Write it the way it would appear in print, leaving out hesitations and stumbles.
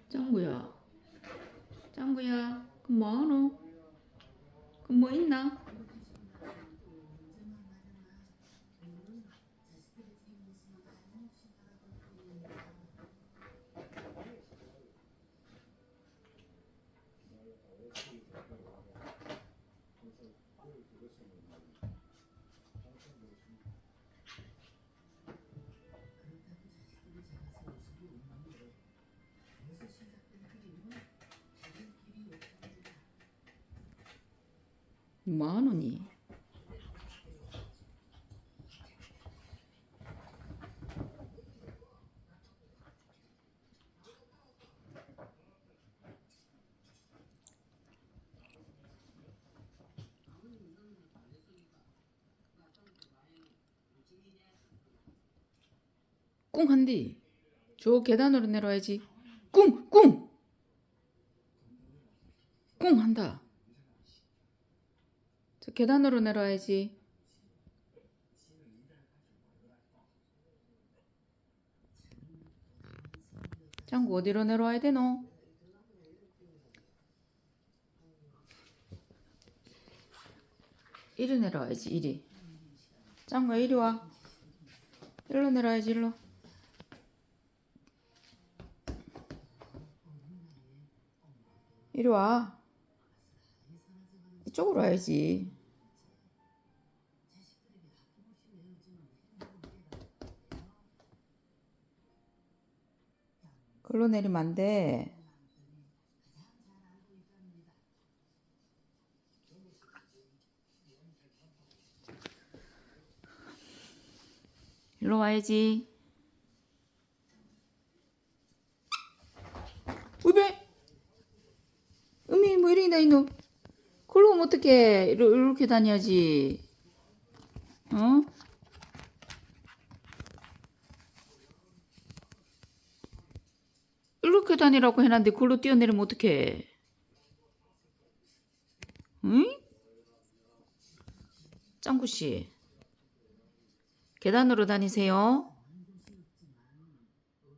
짱구야, 짱구야, 그 뭐하노? 그 뭐 있나? 뭐하노니? 꿍 한디. 저 계단으로 내려와야지. 꿍! 꿍! 꿍 한다. 저 계단으로 내려와야지. 짱구 어디로 내려와야 되노? 이리 내려와야지, 이리. 짱구야, 이리 와. 일로 내려와야지, 일로. 이리 와. 이쪽으로 와야지. 글로 내리면 안 돼. 일로 와야지. 우베! 음이 뭐 이리 다니노? 글로 오면 어떡해. 이렇게 다녀야지. 어? 이렇게 다니라고 해놨는데 글로 뛰어내리면 어떡해. 응? 짱구씨. 계단으로 다니세요.